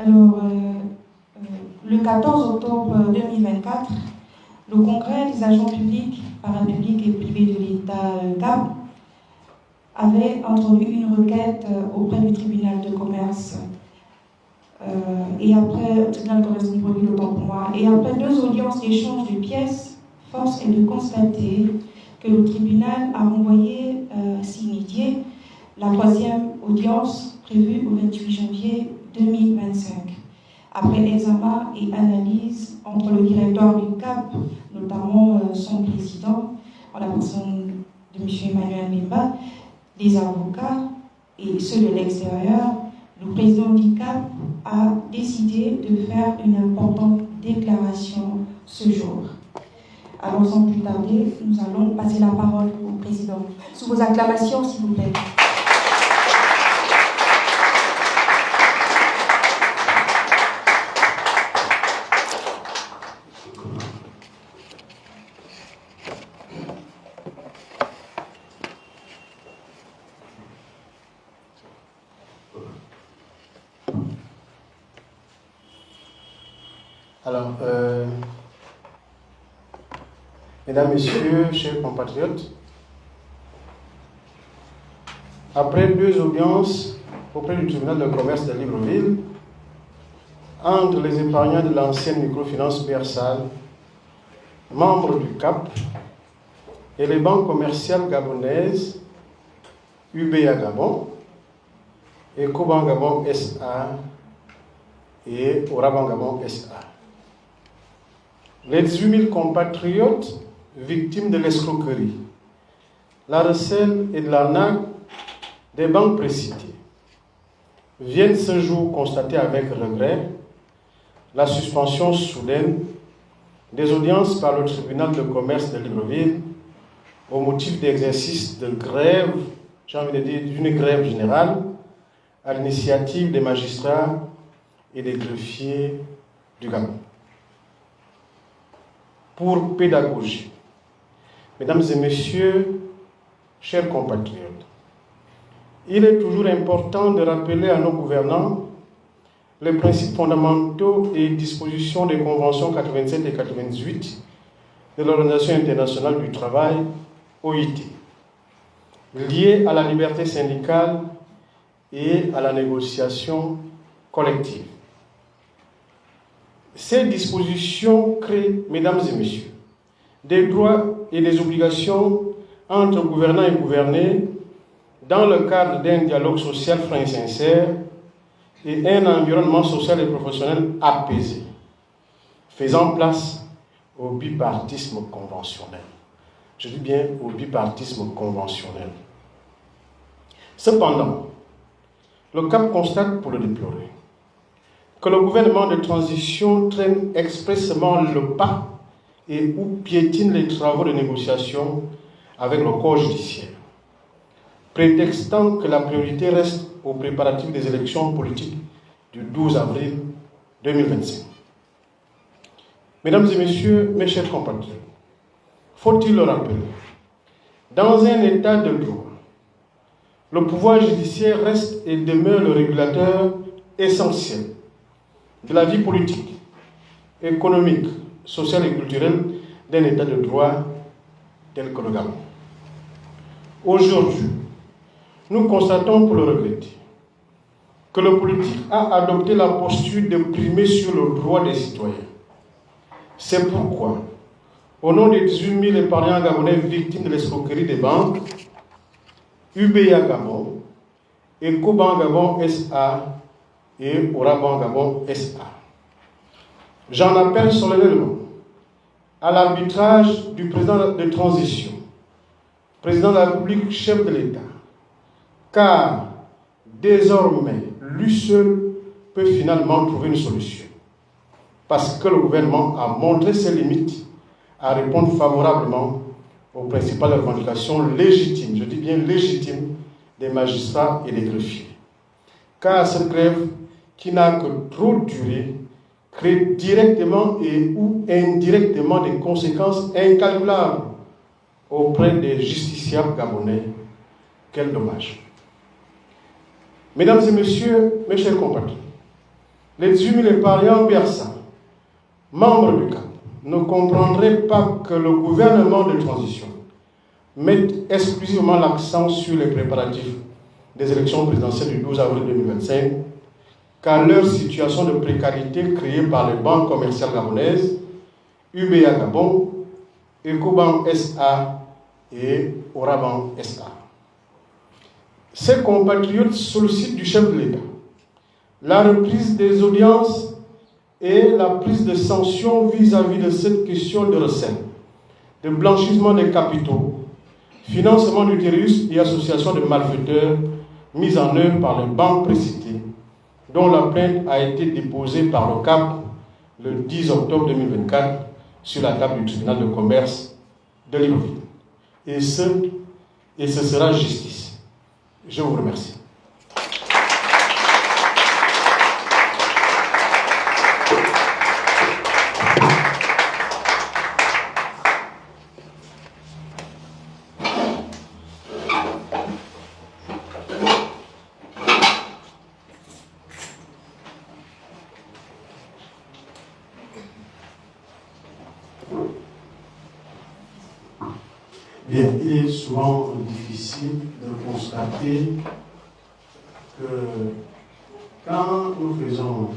Alors, le 14 octobre 2024, le Congrès des agents publics, parapublics et privés de l'État CAP avait introduit une requête auprès du tribunal de commerce et après, le tribunal de commerce de Libreville, autant pour moi, et après 2 audiences d'échange de pièces, force est de constater que le tribunal a renvoyé signifié la 3e audience prévue au 28 janvier 2025. Après examen et analyse entre le directeur du CAP, notamment son président, en la personne de M. Emmanuel Mbemba, les avocats et ceux de l'extérieur, le président du CAP a décidé de faire une importante déclaration ce jour. Alors sans plus tarder, nous allons passer la parole au président. Sous vos acclamations, s'il vous plaît. Alors, mesdames, messieurs, chers compatriotes, après 2 audiences auprès du tribunal de commerce de Libreville, entre les épargnants de l'ancienne microfinance PERSAL, membres du CAP, et les banques commerciales gabonaises UBA Gabon, Ecobank Gabon SA et Orabank Gabon SA. Les 18 000 compatriotes victimes de l'escroquerie, la recel et de l'arnaque des banques précitées viennent ce jour constater avec regret la suspension soudaine des audiences par le tribunal de commerce de Libreville au motif d'exercice de grève, j'ai envie de dire d'une grève générale, à l'initiative des magistrats et des greffiers du Gabon. Pour pédagogie, mesdames et messieurs, chers compatriotes, il est toujours important de rappeler à nos gouvernants les principes fondamentaux et dispositions des conventions 87 et 98 de l'Organisation internationale du travail, OIT, liées à la liberté syndicale et à la négociation collective. Ces dispositions créent, mesdames et messieurs, des droits et des obligations entre gouvernants et gouvernés dans le cadre d'un dialogue social franc et sincère et un environnement social et professionnel apaisé, faisant place au bipartisme conventionnel. Je dis bien au bipartisme conventionnel. Cependant, le CAP constate, pour le déplorer, que le gouvernement de transition traîne expressément le pas et ou piétine les travaux de négociation avec le corps judiciaire, prétextant que la priorité reste aux préparatifs des élections politiques du 12 avril 2025. Mesdames et messieurs, mes chers compatriotes, faut-il le rappeler, dans un état de droit, le pouvoir judiciaire reste et demeure le régulateur essentiel de la vie politique, économique, sociale et culturelle d'un état de droit tel que le Gabon. Aujourd'hui, nous constatons pour le regretter que le politique a adopté la posture de primer sur le droit des citoyens. C'est pourquoi, au nom des 18 000 épargnants gabonais victimes de l'escroquerie des banques, UBA Gabon, Ecobank Gabon SA et Orabank Gabon SA, j'en appelle solennellement à l'arbitrage du président de transition, président de la République, chef de l'État, car désormais, lui seul peut finalement trouver une solution, parce que le gouvernement a montré ses limites à répondre favorablement aux principales revendications légitimes, je dis bien légitimes, des magistrats et des greffiers. Car cette grève, qui n'a que trop duré, crée directement et ou indirectement des conséquences incalculables auprès des justiciables gabonais. Quel dommage. Mesdames et messieurs, mes chers compatriotes, les 18 000 épargnants Bersa, membres du CAP, ne comprendraient pas que le gouvernement de transition mette exclusivement l'accent sur les préparatifs des élections présidentielles du 12 avril 2025, car leur situation de précarité créée par les banques commerciales gabonaises, UBA Gabon, Ecobank SA et Orabank SA. Ces compatriotes sollicitent du chef de l'État la reprise des audiences et la prise de sanctions vis-à-vis de cette question de recettes, de blanchissement des capitaux, financement du terrorisme et association de malfaiteurs mise en œuvre par les banques précitées, dont la plainte a été déposée par le CAP le 10 octobre 2024 sur la table du tribunal de commerce de Libreville. Et ce sera justice. Je vous remercie. Bien, il est souvent difficile de constater que quand nous faisons